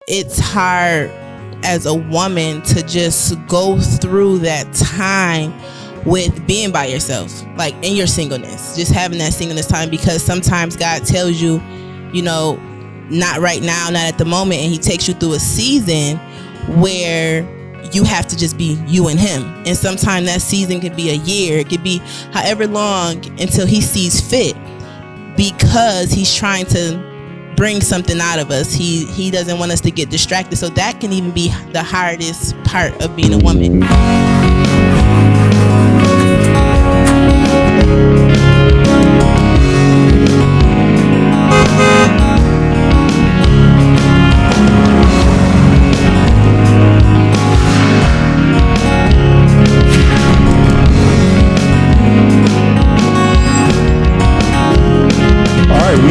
it's hard as a woman to just go through that time with being by yourself, like in your singleness, just having that singleness time, because sometimes God tells you, you know, not right now, not at the moment, and he takes you through a season where you have to just be you and him. And sometimes that season could be a year, it could be however long until he sees fit, because he's trying to bring something out of us. He doesn't want us to get distracted. So that can even be the hardest part of being a woman.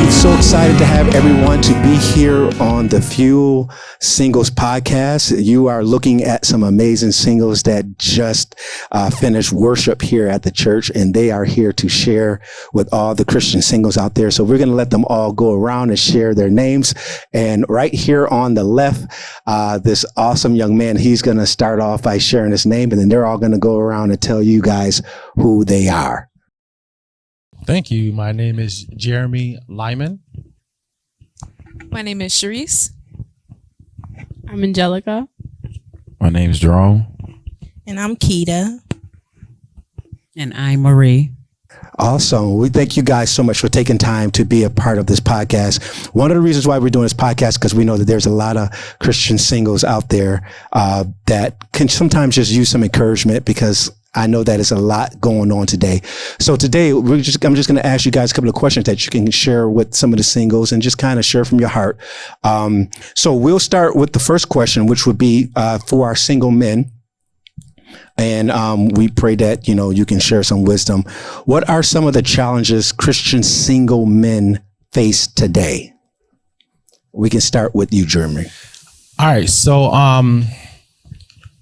So excited to have everyone to be here on the Fuel Singles Podcast. You are looking at some amazing singles that just finished worship here at the church, and they are here to share with all the Christian singles out there. So we're going to let them all go around and share their names. And right here on the left, this awesome young man, he's going to start off by sharing his name, and then they're all going to go around and tell you guys who they are. Thank you. My name is Jeremy Lyman. My name is Sharice. I'm Angelica. My name is Jerome. And I'm Keita. And I'm Marie. Awesome. We thank you guys so much for taking time to be a part of this podcast. One of the reasons why we're doing this podcast, because we know that there's a lot of Christian singles out there that can sometimes just use some encouragement, because I know that it's a lot going on today. So today, I'm just going to ask you guys a couple of questions that you can share with some of the singles and just kind of share from your heart. So we'll start with the first question, which would be for our single men. And we pray that, you know, you can share some wisdom. What are some of the challenges Christian single men face today? We can start with you, Jeremy. All right. So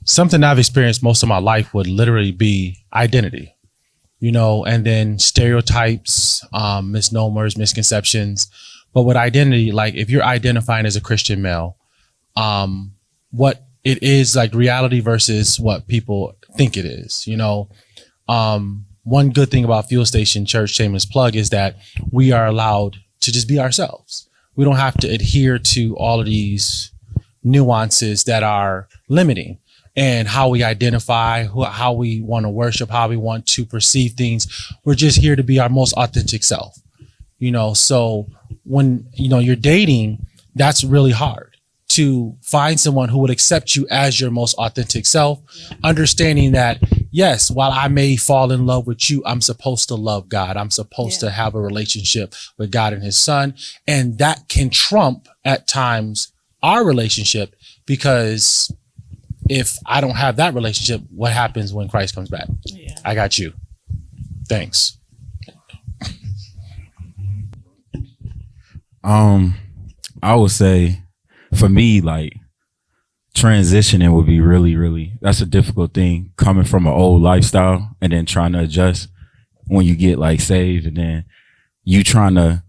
something I've experienced most of my life would literally be identity, you know, and then stereotypes, misnomers, misconceptions. But with identity, like if you're identifying as a Christian male, what it is, like reality versus what people think it is, you know. One good thing about Fuel Station Church, shameless plug, is that we are allowed to just be ourselves. We don't have to adhere to all of these nuances that are limiting, and how we identify, how we want to worship, how we want to perceive things. We're just here to be our most authentic self, you know. So when, you know, you're dating, that's really hard to find someone who would accept you as your most authentic self, understanding that, yes, while I may fall in love with you, I'm supposed to love God. I'm supposed to have a relationship with God and his son. And that can trump at times our relationship, because if I don't have that relationship, what happens when Christ comes back? Yeah. I got you. Thanks. I would say for me, like transitioning would be really, that's a difficult thing, coming from an old lifestyle and then trying to adjust when you get like saved, and then you trying to,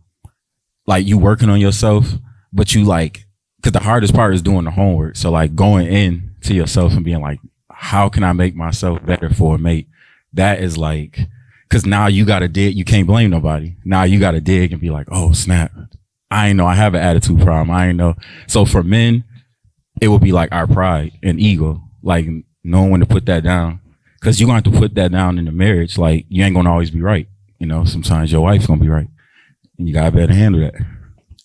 like, you working on yourself, but you like, because the hardest part is doing the homework. So like going in to yourself and being like, how can I make myself better for a mate? That is like, because now you got to dig. You can't blame nobody. Now you got to dig and be like, oh snap, I ain't know I have an attitude problem. I ain't know. So for men, it would be like our pride and ego, like knowing when to put that down, because you're going to have to put that down in the marriage. Like you ain't going to always be right. You know, sometimes your wife's going to be right, and you got to better handle that.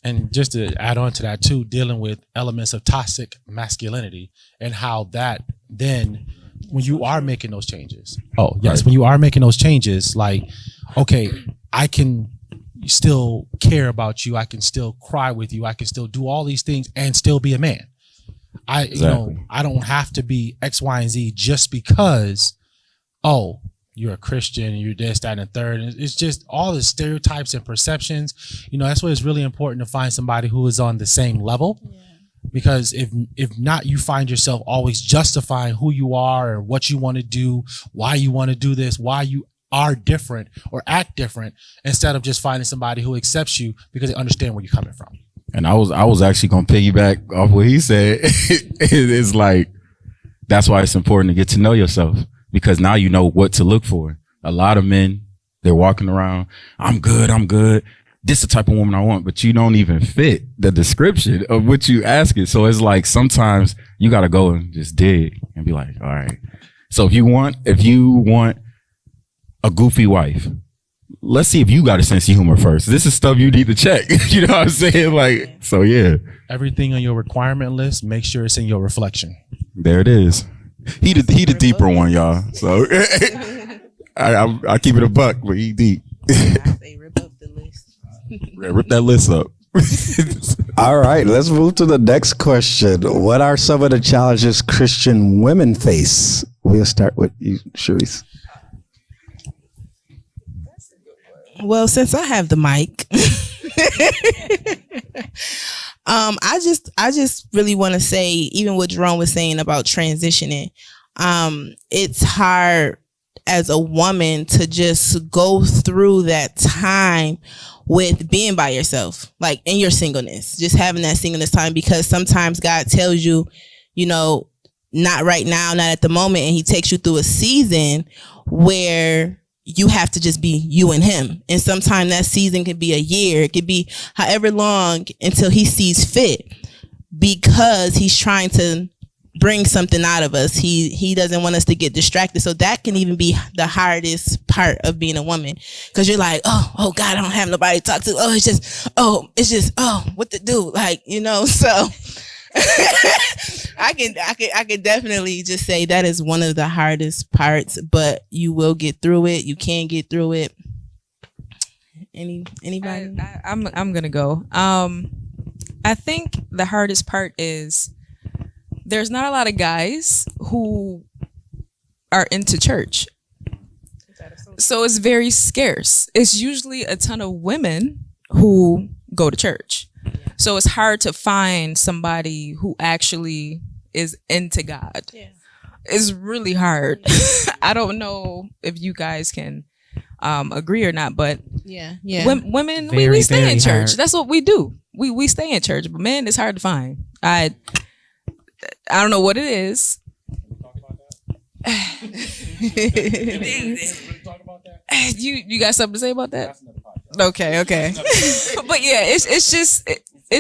And just to add on to that too, dealing with elements of toxic masculinity, and how that then, when you are making those changes, when you are making those changes, like, okay, I can still care about you. I can still cry with you. I can still do all these things and still be a man. You know, I don't have to be X, Y, and Z just because, oh, you're a Christian, you're this, that, and the third. And it's just all the stereotypes and perceptions. You know, that's why it's really important to find somebody who is on the same level. Yeah. Because if not, you find yourself always justifying who you are and what you want to do, why you want to do this, why you are different or act different, instead of just finding somebody who accepts you because they understand where you're coming from. And I was actually gonna piggyback off what he said. It's like that's why it's important to get to know yourself, because now you know what to look for. A lot of men, they're walking around, I'm good. This is the type of woman I want, but you don't even fit the description of what you asking. So it's like sometimes you gotta go and just dig and be like, all right. So if you want a goofy wife, let's see if you got a sense of humor first. This is stuff you need to check. You know what I'm saying? Like, so yeah. Everything on your requirement list, make sure it's in your reflection. There it is. He the deeper one, y'all. So I keep it a buck, but he deep. I say rip up the list. Rip that list up. All right, let's move to the next question. What are some of the challenges Christian women face? We'll start with you, Sharice. Well, since I have the mic, I just really want to say, even what Jerome was saying about transitioning, it's hard as a woman to just go through that time with being by yourself, like in your singleness, just having that singleness time, because sometimes God tells you, you know, not right now, not at the moment, and he takes you through a season where you have to just be you and him. And sometimes that season could be a year, it could be however long until he sees fit, because he's trying to bring something out of us. He doesn't want us to get distracted. So that can even be the hardest part of being a woman, because you're like, oh God, I don't have nobody to talk to. It's just what to do, like, you know. So I can definitely just say that is one of the hardest parts, but you will get through it. You can get through it. Anybody? I'm gonna go. I think the hardest part is there's not a lot of guys who are into church, so it's very scarce. It's usually a ton of women who go to church. So it's hard to find somebody who actually is into God. Yeah. It's really hard. I don't know if you guys can agree or not, but women, we stay in church. Hard. That's what we do. We stay in church, but man, it's hard to find. I don't know what it is. You got something to say about that? Okay. But yeah, it's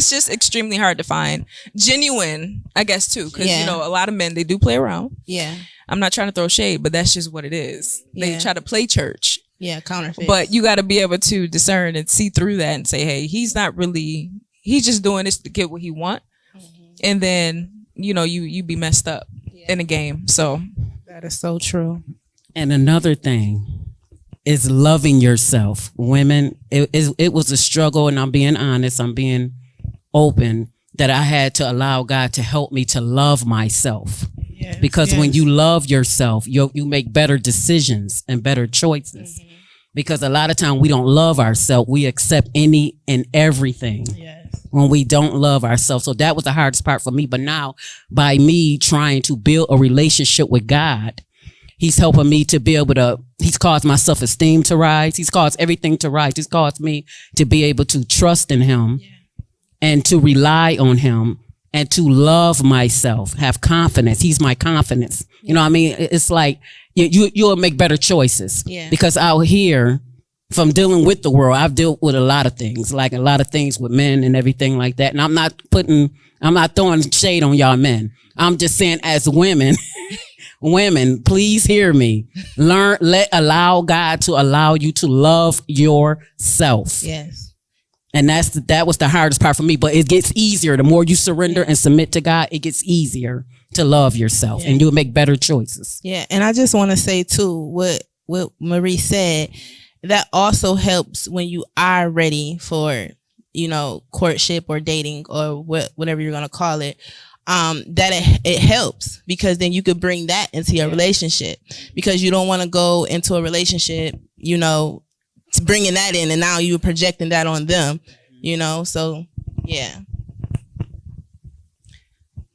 just extremely hard to find genuine, I guess, too, because you know, a lot of men, they do play around. Yeah, I'm not trying to throw shade, but that's just what it is. They try to play church. Yeah, counterfeit. But you got to be able to discern and see through that and say, hey, he's just doing this to get what he want, and then you know you be messed up in the game. So that is so true. And another thing is loving yourself. Women, it was a struggle, and I'm being honest, I'm being open, that I had to allow God to help me to love myself. Yes, because when you love yourself, you make better decisions and better choices. Mm-hmm. Because a lot of time we don't love ourselves. We accept any and everything when we don't love ourselves. So that was the hardest part for me. But now, by me trying to build a relationship with God, he's helping me to be able to, he's caused my self-esteem to rise. He's caused everything to rise. He's caused me to be able to trust in him and to rely on him and to love myself, have confidence. He's my confidence. You know what I mean? It's like you'll make better choices. Yeah. Because out here, from dealing with the world, I've dealt with a lot of things, like a lot of things with men and everything like that. And I'm not throwing shade on y'all men. I'm just saying, as women, women, please hear me. Allow God to allow you to love yourself. Yes. And that was the hardest part for me, but it gets easier. The more you surrender and submit to God, it gets easier to love yourself and you'll make better choices. Yeah. And I just want to say too, what Marie said, that also helps when you are ready for, you know, courtship or dating or whatever you're going to call it. That it helps, because then you could bring that into your relationship, because you don't want to go into a relationship, you know, bringing that in and now you're projecting that on them, you know. So yeah,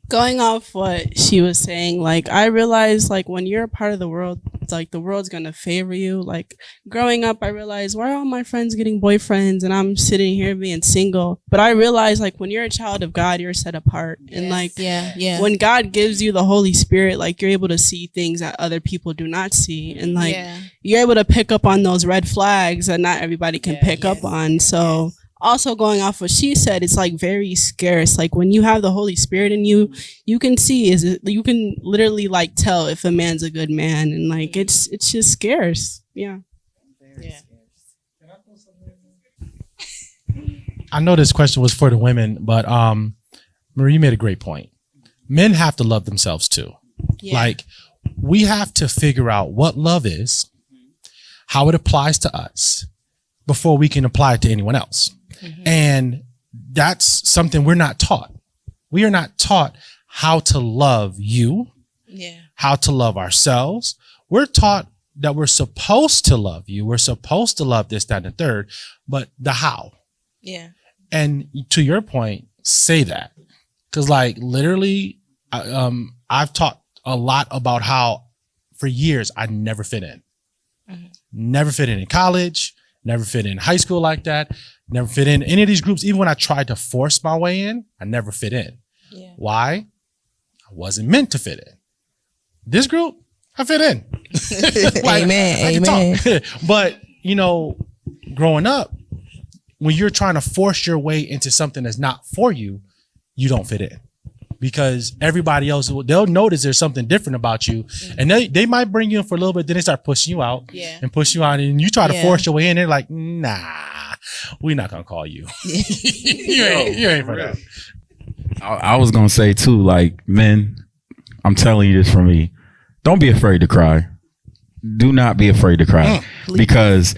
going off what she was saying, like, I realized, like, when you're a part of the world, It's like the world's gonna favor you. Like growing up, I realized, why are all my friends getting boyfriends and I'm sitting here being single? But I realized, like, when you're a child of God, you're set apart. And like, when God gives you the Holy Spirit, like, you're able to see things that other people do not see. And like, you're able to pick up on those red flags that not everybody can pick up on. So also going off what she said, it's like very scarce. Like when you have the Holy Spirit in you, you can see, you can literally like tell if a man's a good man, and like it's just scarce. Yeah. I know this question was for the women, but Marie made a great point. Men have to love themselves too. Like we have to figure out what love is, how it applies to us before we can apply it to anyone else. And that's something we're not taught. We are not taught how to love you, how to love ourselves. We're taught that we're supposed to love you. We're supposed to love this, that, and the third, but the how. And to your point, say that. Because like literally, I've talked a lot about how for years I never fit in. Never fit in college, never fit in high school like that. Never fit in any of these groups. Even when I tried to force my way in, I never fit in. Why? I wasn't meant to fit in. This group, I fit in. Like, amen. But, you know, growing up, when you're trying to force your way into something that's not for you, you don't fit in. Because everybody else, they'll notice there's something different about you. And they might bring you in for a little bit, then they start pushing you out and push you out. And you try to force your way in, they're like, nah, we're not going to call you. you ain't for that. I was going to say too, like, men, I'm telling you this from me. Don't be afraid to cry. Do not be afraid to cry. Because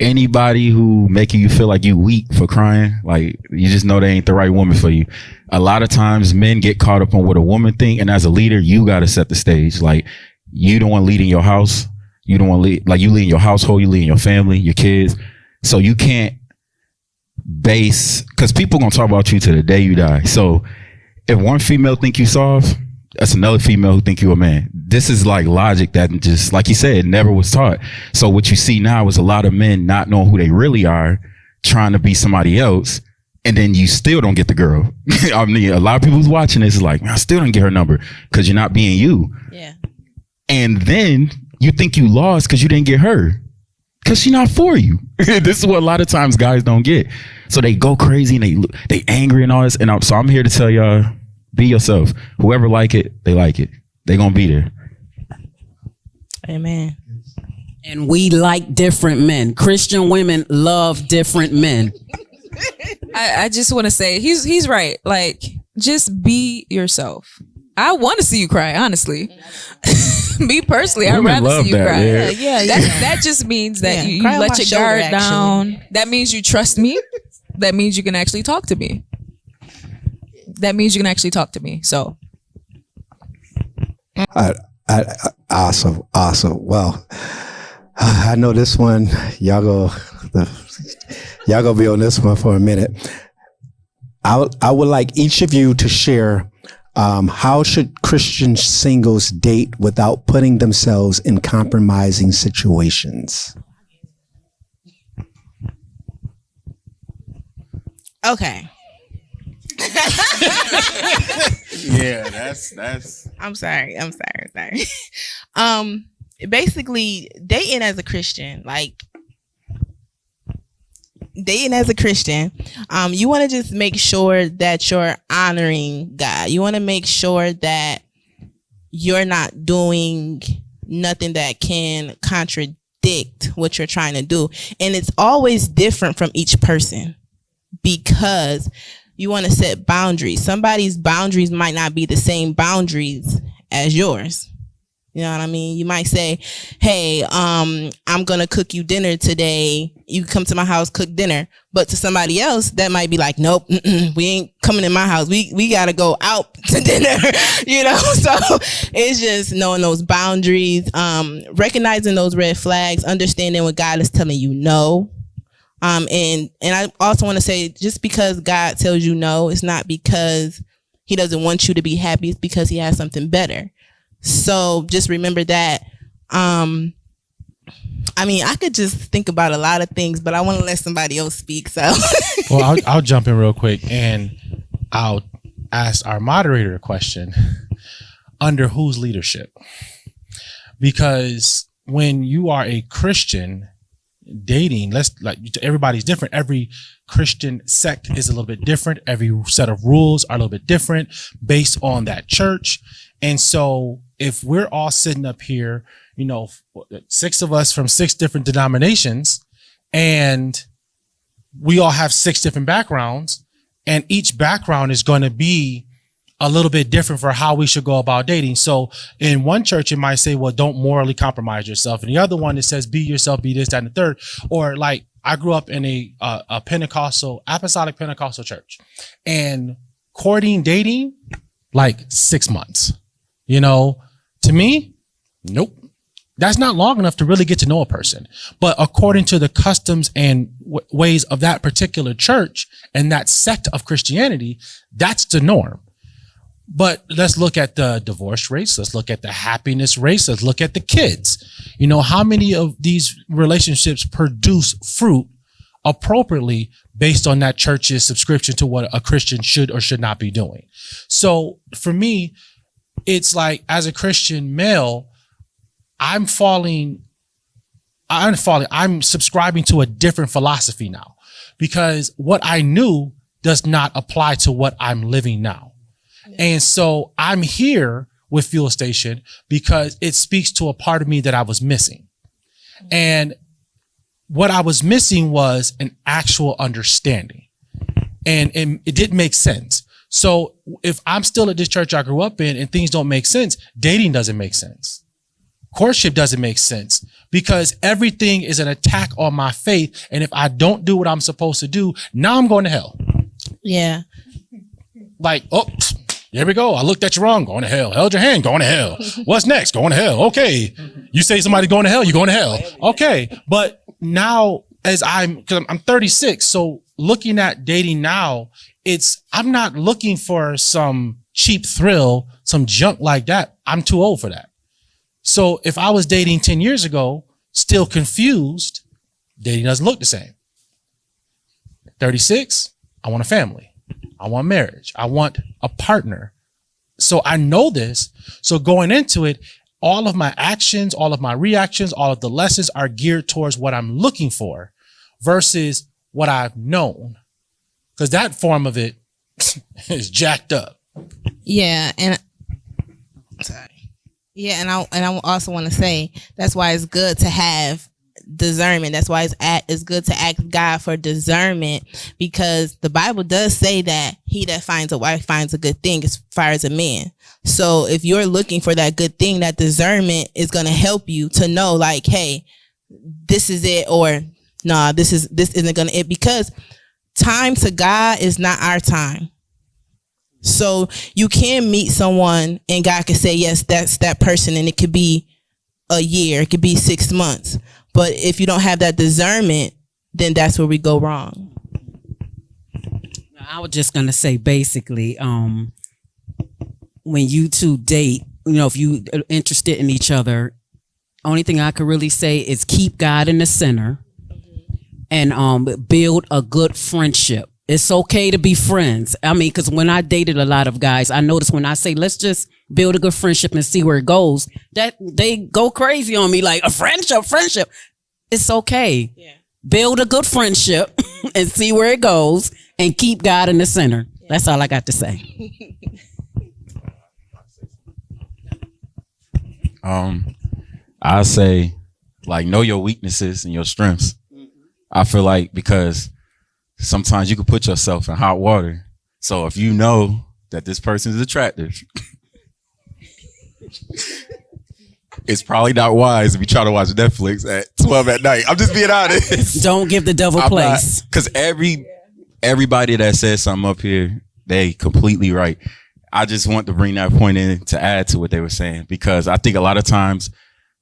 anybody who making you feel like you weak for crying, like you just know they ain't the right woman for you. A lot of times men get caught up on what a woman think, and as a leader, you got to set the stage. Like you don't want to lead in your house. You don't want to lead, like you lead in your household, you lead in your family, your kids. So you can't base, because people gonna talk about you to the day you die. So if one female think you soft, that's another female who think you a man. This is like logic that just, like you said, never was taught. So what you see now is a lot of men not knowing who they really are, trying to be somebody else, and then you still don't get the girl. I mean, a lot of people who's watching this is like, I still don't get her number because you're not being you. And then you think you lost because you didn't get her because she's not for you. This is what a lot of times guys don't get. So they go crazy and they angry and all this. And so I'm here to tell y'all, be yourself. Whoever like it, they like it. They gonna be there. Amen. And we like different men. Christian women love different men. I just want to say he's right. Like, just be yourself. I want to see you cry, honestly. Me personally, I'd rather see you cry. That just means that you let your guard down. That means you trust me. That means you can actually talk to me. So awesome. Well, I know this one, y'all gonna be on this one for a minute. I would like each of you to share how should Christian singles date without putting themselves in compromising situations? Okay. Yeah, that's I'm sorry. Basically, dating as a Christian, you want to just make sure that you're honoring God. You want to make sure that you're not doing nothing that can contradict what you're trying to do. And it's always different from each person because you want to set boundaries. Somebody's boundaries might not be the same boundaries as yours. You know what I mean? You might say, hey, I'm going to cook you dinner today. You come to my house, cook dinner. But to somebody else, that might be like, nope, we ain't coming in my house. We got to go out to dinner, you know? So it's just knowing those boundaries, recognizing those red flags, understanding what God is telling you no. And I also want to say, just because God tells you no, it's not because he doesn't want you to be happy. It's because he has something better. So just remember that I mean, I could just think about a lot of things, but I want to let somebody else speak. So, well, I'll jump in real quick and I'll ask our moderator a question. Under whose leadership? Because when you are a Christian dating, everybody's different. Every Christian sect is a little bit different. Every set of rules are a little bit different based on that church. And so if we're all sitting up here, 6 of us from 6 different denominations, and we all have 6 different backgrounds, and each background is going to be a little bit different for how we should go about dating. So in one church, it might say, well, don't morally compromise yourself. And the other one, it says, be yourself, be this, that, and the third. Or like, I grew up in a apostolic Pentecostal church, and courting, dating, like 6 months, to me, nope. That's not long enough to really get to know a person. But according to the customs and ways of that particular church and that sect of Christianity, that's the norm. But let's look at the divorce rates. Let's look at the happiness rates. Let's look at the kids. How many of these relationships produce fruit appropriately based on that church's subscription to what a Christian should or should not be doing? So for me, it's like, as a Christian male, I'm subscribing to a different philosophy now, because what I knew does not apply to what I'm living now. And so I'm here with Fuel Station because it speaks to a part of me that I was missing. And what I was missing was an actual understanding. And it didn't make sense. So if I'm still at this church I grew up in and things don't make sense, dating doesn't make sense. Courtship doesn't make sense, because everything is an attack on my faith. And if I don't do what I'm supposed to do, now I'm going to hell. Yeah. Like, oh, there we go. I looked at you wrong. Going to hell. Held your hand. Going to hell. What's next? Going to hell. Okay. You say somebody going to hell, you're going to hell. Okay. But now, because I'm 36. So looking at dating now, I'm not looking for some cheap thrill, some junk like that. I'm too old for that. So if I was dating 10 years ago, still confused, dating doesn't look the same. 36, I want a family. I want marriage. I want a partner. So I know this. So going into it, all of my actions, all of my reactions, all of the lessons are geared towards what I'm looking for versus what I've known. Because that form of it is jacked up. Yeah. And sorry. Yeah, and I also want to say that's why it's good to have discernment. That's why it's good to ask God for discernment, because the Bible does say that he that finds a wife finds a good thing as far as a man. So if you're looking for that good thing, that discernment is going to help you to know, like, hey, this is it, or nah, this isn't going to it, because time to God is not our time. So you can meet someone and God can say, yes, that's that person. And it could be a year, it could be 6 months. But if you don't have that discernment, then that's where we go wrong. I was just going to say, basically, when you two date, if you are interested in each other, only thing I could really say is keep God in the center and build a good friendship. It's okay to be friends. I mean, because when I dated a lot of guys, I noticed when I say, let's just build a good friendship and see where it goes, that they go crazy on me, like, a friendship. It's okay. Yeah. Build a good friendship and see where it goes and keep God in the center. Yeah. That's all I got to say. I say, like, know your weaknesses and your strengths. I feel like, because sometimes you can put yourself in hot water. So if you know that this person is attractive, it's probably not wise if you try to watch Netflix at 12 at night. I'm just being honest. Don't give the devil place. Because everybody that says something up here, they completely right. I just want to bring that point in to add to what they were saying, because I think a lot of times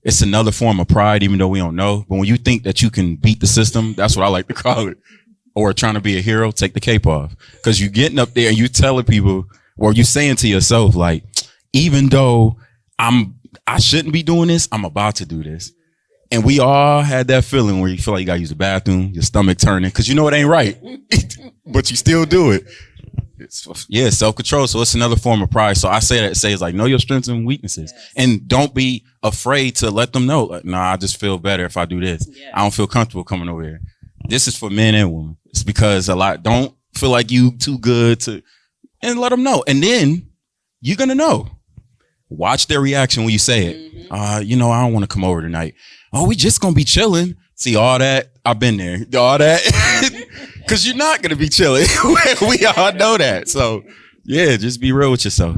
it's another form of pride, even though we don't know. But when you think that you can beat the system, that's what I like to call it. Or trying to be a hero, take the cape off. Because you getting up there and you telling people, or you saying to yourself, like, even though I'm I shouldn't be doing this. I'm about to do this. And we all had that feeling where you feel like you got to use the bathroom, your stomach turning, because you know it ain't right, but you still do it. Yeah, self-control. So it's another form of pride. So I say it's like, know your strengths and weaknesses. Yes. And don't be afraid to let them know. Like, nah, I just feel better if I do this. Yeah. I don't feel comfortable coming over here. This is for men and women. It's because don't feel like you too good to, and let them know. And then you're going to know. Watch their reaction when you say it. I don't want to come over tonight. Oh, we just going to be chilling. See all that? I've been there. All that. Because you're not going to be chilling. We all know that. So, yeah, just be real with yourself.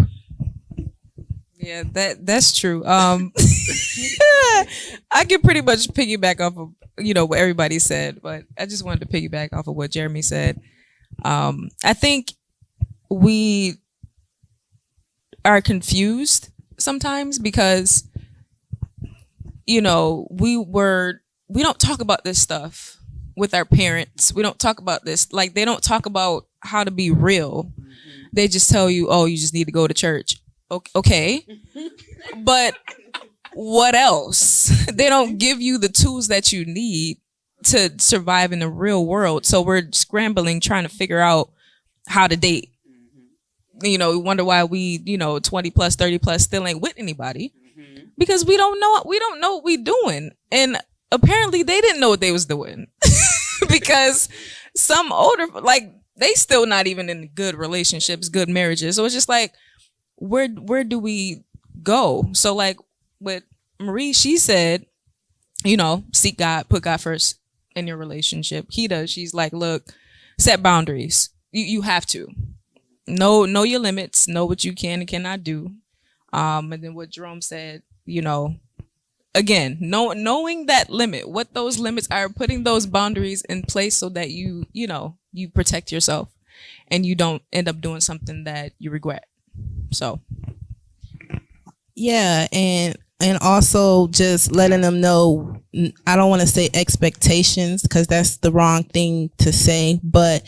Yeah, that's true. I can pretty much piggyback off of, what everybody said, but I just wanted to piggyback off of what Jeremy said. I think we are confused sometimes because, we don't talk about this stuff with our parents. We don't talk about this. Like, they don't talk about how to be real. They just tell you, oh, you just need to go to church. Okay. But what else? They don't give you the tools that you need to survive in the real world. So we're scrambling, trying to figure out how to date. We wonder why we, 20 plus, 30 plus still ain't with anybody. Because we don't know what we doing. And apparently they didn't know what they was doing. Because some older, like, they still not even in good relationships, good marriages. So it's just like, where do we go? So like with Marie, she said, seek God, put God first in your relationship. She's like, look, set boundaries. You have to know your limits, know what you can and cannot do. And then what Jerome said, again, knowing that limit, what those limits are, putting those boundaries in place so that you protect yourself and you don't end up doing something that you regret. So, yeah, and also just letting them know, I don't want to say expectations because that's the wrong thing to say, but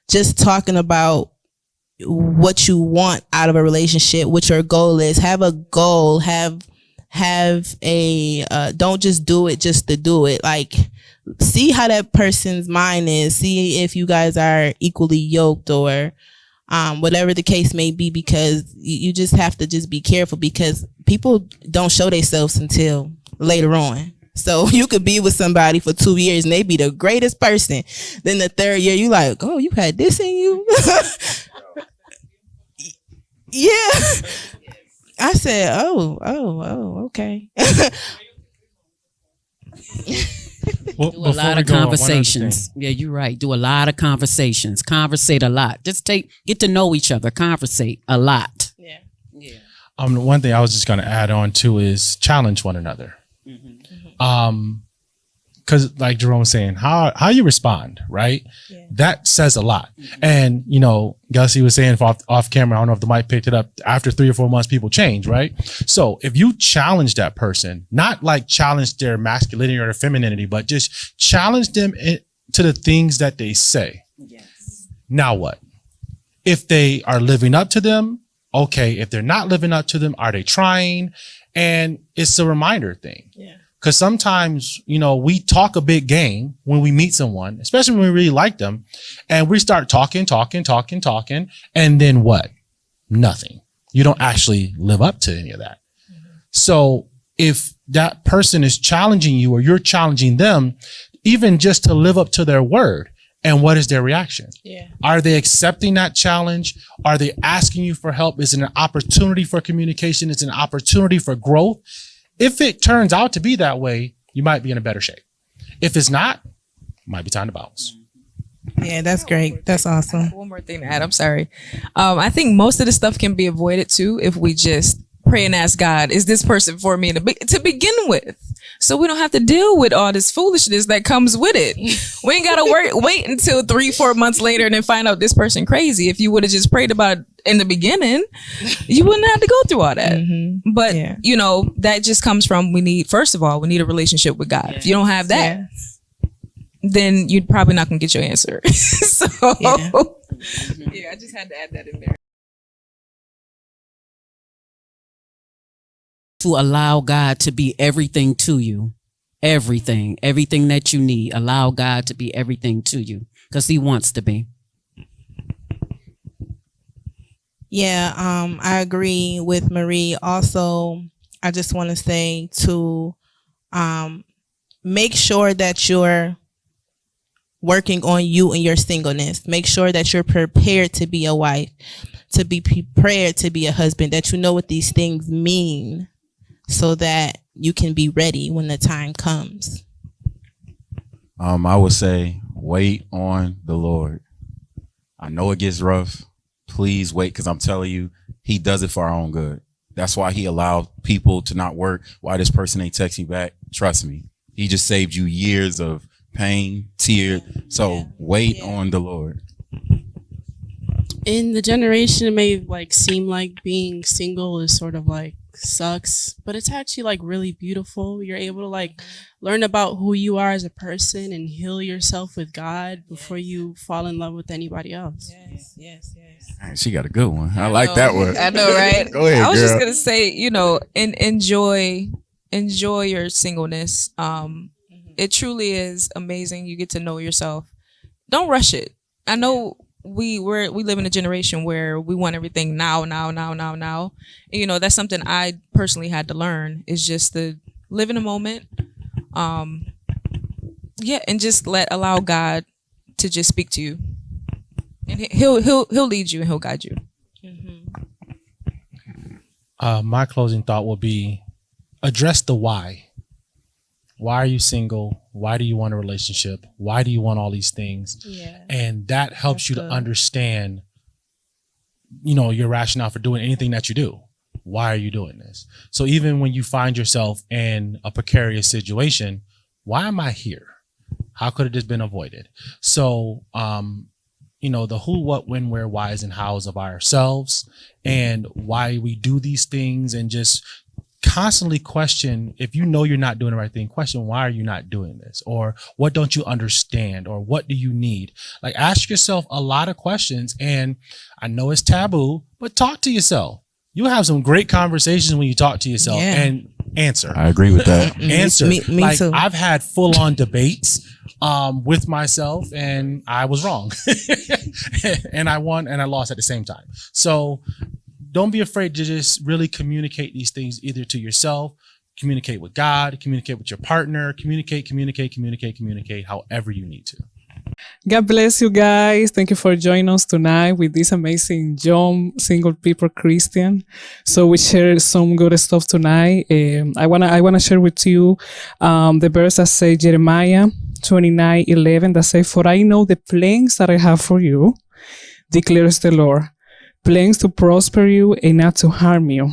just talking about what you want out of a relationship, what your goal is. Have a goal, have a don't just do it just to do it. Like, see how that person's mind is, see if you guys are equally yoked or whatever the case may be, because you just have to just be careful because people don't show themselves until later on. So you could be with somebody for 2 years and they be the greatest person. Then the third year you like, oh, you had this in you. Yeah. I said, oh, okay. Do a lot of conversations. Yeah, you're right. Do a lot of conversations. Conversate a lot. Just get to know each other. Conversate a lot. Yeah. One thing I was just going to add on to is challenge one another. Because like Jerome was saying, how you respond, right? Yeah. That says a lot. And, Gussie was saying off camera, I don't know if the mic picked it up, after 3 or 4 months, people change, right? So if you challenge that person, not like challenge their masculinity or their femininity, but just challenge them to the things that they say. Yes. Now what? If they are living up to them, okay. If they're not living up to them, are they trying? And it's a reminder thing. Yeah. Because sometimes, we talk a big game when we meet someone, especially when we really like them, and we start talking. And then what? Nothing. You don't actually live up to any of that. So if that person is challenging you or you're challenging them, even just to live up to their word, and what is their reaction? Yeah. Are they accepting that challenge? Are they asking you for help? Is it an opportunity for communication? Is it an opportunity for growth? If it turns out to be that way, you might be in a better shape. If it's not, it might be time to bounce. Yeah, that's great. That's awesome. One more thing to add. I'm sorry. I think most of the stuff can be avoided too if we just pray and ask God, is this person for me to begin with? So we don't have to deal with all this foolishness that comes with it. We ain't got to wait until 3-4 months later and then find out this person crazy. If you would have just prayed about it in the beginning, you wouldn't have to go through all that. Mm-hmm. But, that just comes from, first of all, we need a relationship with God. If you don't have that, then you're probably not going to get your answer. So, I just had to add that in there. to allow God to be everything to you. Everything that you need. Allow God to be everything to you because he wants to be. Yeah, I agree with Marie. Also, I just want to say to make sure that you're working on you and your singleness. Make sure that you're prepared to be a wife, to be prepared to be a husband, that you know what these things mean so that you can be ready when the time comes. I would say wait on the Lord. I know it gets rough. Please wait, because I'm telling you, he does it for our own good. That's why he allowed people to not work. Why this person ain't texting back? Trust me. He just saved you years of pain, tears. So wait on the Lord. In the generation, it may like seem like being single is sort of like sucks, but it's actually like really beautiful. You're able to like learn about who you are as a person and heal yourself with God before you fall in love with anybody else. Yes. All right, she got a good one. I like that one. I know, right? Go ahead, I was girl. just gonna say, enjoy your singleness. It truly is amazing. You get to know yourself. Don't rush it. I know we live in a generation where we want everything now. And, that's something I personally had to learn, is just to live in a moment. And just allow God to just speak to you, and he'll lead you and he'll guide you. My closing thought will be address the why. Why are you single? Why do you want a relationship? Why do you want all these things? Yeah. And that helps you to understand, your rationale for doing anything that you do. Why are you doing this? So even when you find yourself in a precarious situation, why am I here? How could it have been avoided? So, the who, what, when, where, whys, and hows of ourselves, and why we do these things, and just constantly question, if you know you're not doing the right thing, question, why are you not doing this? Or what don't you understand? Or what do you need? Like, ask yourself a lot of questions. And I know it's taboo, but talk to yourself. You'll have some great conversations when you talk to yourself and answer. I agree with that. Answer. Me like, too. I've had full-on debates with myself, and I was wrong. And I won and I lost at the same time. So don't be afraid to just really communicate these things, either to yourself, communicate with God, communicate with your partner, communicate however you need to. God bless you guys. Thank you for joining us tonight with this amazing young single people Christian. So we share some good stuff tonight. I wanna share with you the verse that say Jeremiah 29:11 that say, "For I know the plans that I have for you, declares the Lord. Plans to prosper you and not to harm you.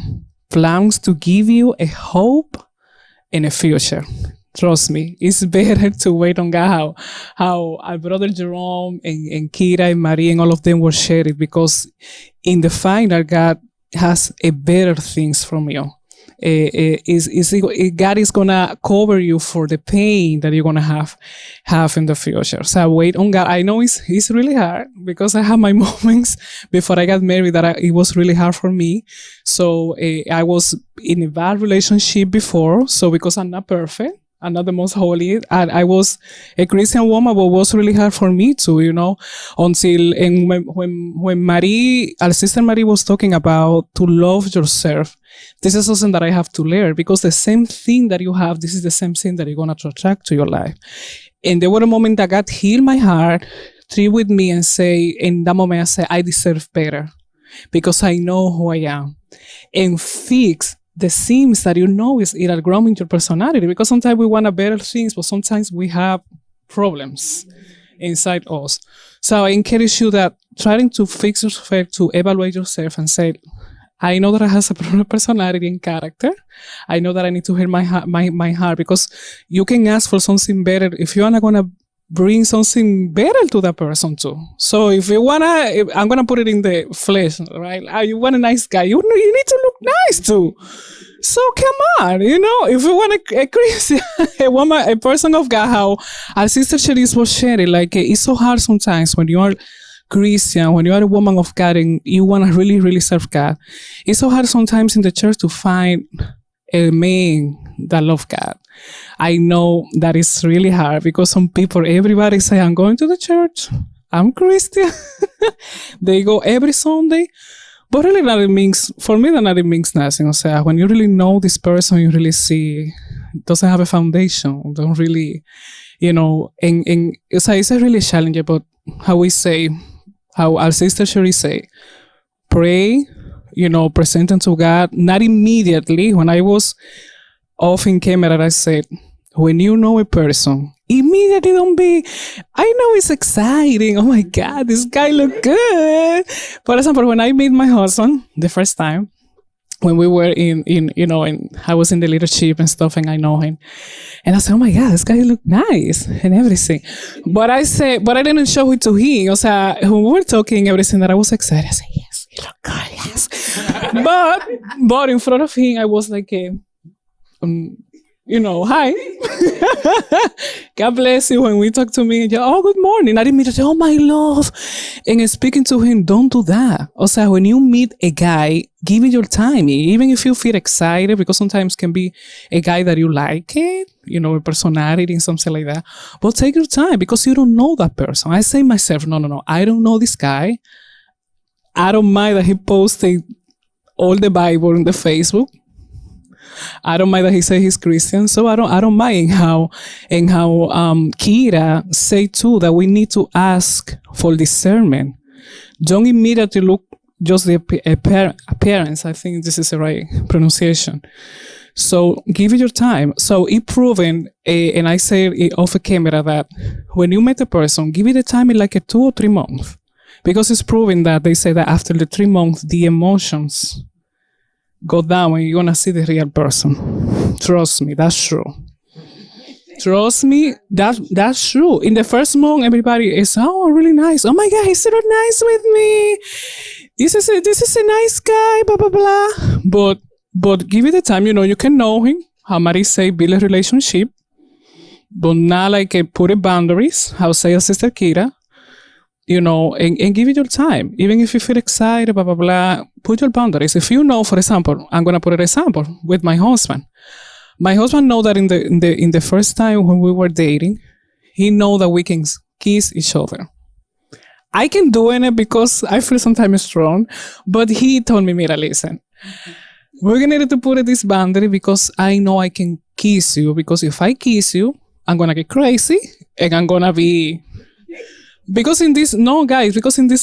Plans to give you a hope and a future." Trust me, it's better to wait on God. How our brother Jerome and Kira and Marie and all of them will share it, because in the final, God has a better things from you. God is gonna cover you for the pain that you're gonna have in the future. So wait on God. I know it's really hard, because I have my moments before I got married that it was really hard for me. So I was in a bad relationship before. So because I'm not perfect, I'm not the most holy, and I was a Christian woman, but it was really hard for me too, until when our sister Marie was talking about to love yourself. This is something that I have to learn, because the same thing that you have, this is the same thing that you're going to attract to your life. And there were a moment that God healed my heart, treat with me, and say, in that moment, I say, I deserve better, because I know who I am, and fix the things that it are growing your personality, because sometimes we want better things, but sometimes we have problems inside us. So I encourage you that trying to fix yourself, to evaluate yourself and say, I know that I have a problem personality and character. I know that I need to hear my heart, because you can ask for something better if you are not going to bring something better to that person too. So if I'm gonna put it in the flesh, right? You want a nice guy, you need to look nice too. So come on, if you want a Christian, a woman, a person of God, how our sister Cherise was sharing, like, it's so hard sometimes when you are Christian, when you are a woman of God and you want to really, really serve God. It's so hard sometimes in the church to find a man that love God. I know that it's really hard because some people, everybody say, I'm going to the church, I'm Christian. They go every Sunday. But really that it means, for me, that it means nothing. O sea, when you really know this person, you really see, doesn't have a foundation, don't really, and o sea, it's a really challenging, but how our sister Sherry say, pray, present unto God, not immediately. When I was off in camera, I said, when you know a person, immediately don't be, I know it's exciting. Oh my God, this guy look good. For example, when I met my husband the first time, when we were I was in the leadership and stuff, and I know him. And I said, oh my God, this guy look nice and everything. But I didn't show it to him. O sea, when we were talking, everything that I was excited, I said, yes, he look good, yes. but in front of him, I was like, hi. God bless you. When we talk to me, oh, good morning. I didn't mean to say, oh, my love. And speaking to him, don't do that. O sea, when you meet a guy, give it your time. Even if you feel excited, because sometimes can be a guy that you like it, a personality and something like that. But take your time because you don't know that person. I say myself, no. I don't know this guy. I don't mind that he posted all the Bible in the Facebook. I don't mind that he say he's Christian, so I don't mind how Kira say too that we need to ask for discernment. Don't immediately look just the appearance. I think this is the right pronunciation. So give it your time. So it proven, and I say it off a camera, that when you meet a person, give it a time in like a 2 or 3 months, because it's proven that they say that after the 3 months, the emotions go down and you're gonna see the real person. Trust me, that's true. Trust me, that's true. In the first month, everybody is, oh, really nice. Oh my God, he's so nice with me. This is a nice guy, blah blah blah. But give it a time. You can know him. How Mari say, build a relationship, but not like put a boundaries. How say Sister Kira. And give it your time. Even if you feel excited, blah, blah, blah, put your boundaries. If you know, for example, I'm going to put an example with my husband. My husband know that in the first time when we were dating, he know that we can kiss each other. I can do it because I feel sometimes strong, but he told me, Mira, listen, we're going to need to put this boundary because I know I can kiss you, because if I kiss you, I'm going to get crazy and I'm going to be... Because in this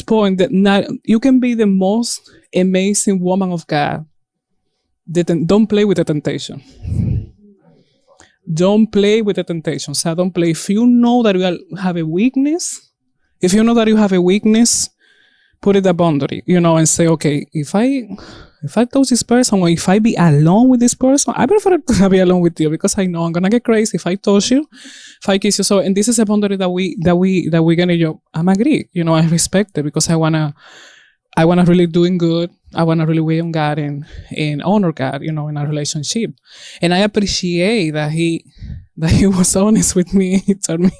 point, that you can be the most amazing woman of God. Don't play with the temptation. Don't play with the temptation. So don't play. If you know that you have a weakness, put it a boundary, and say, okay, if I touch this person, or if I be alone with this person, I prefer to be alone with you because I know I'm gonna get crazy if I touch you, if I kiss you. So, and this is a boundary that we're gonna. I'm agree. I respect it because I wanna really doing good. I wanna really wait on God and honor God. In a relationship, and I appreciate that he was honest with me. He told me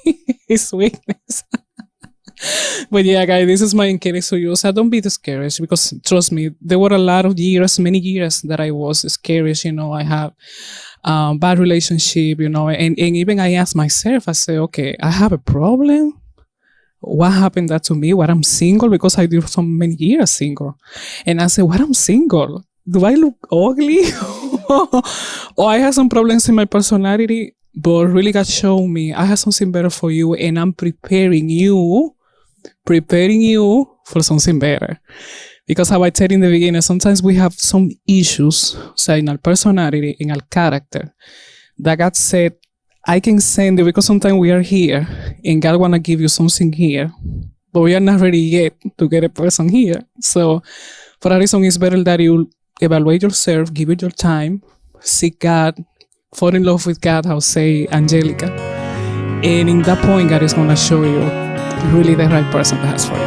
his weakness. But yeah, guys, this is my encouragement to you. So don't be discouraged, because trust me, there were many years that I was discouraged. I have bad relationship, and even I asked myself, I say, okay, I have a problem. What happened that to me? What, I'm single? Because I did so many years single. And I said, what, I'm single? Do I look ugly? Or I have some problems in my personality? But really God showed me, I have something better for you, and I'm preparing you for something better. Because how I said in the beginning, sometimes we have some issues, in our personality, in our character, that God said, I can send you, because sometimes we are here and God want to give you something here, but we are not ready yet to get a person here. So for that reason, it's better that you evaluate yourself, give it your time, seek God, fall in love with God, how say Angelica. And in that point, God is going to show you really the right person that has for you.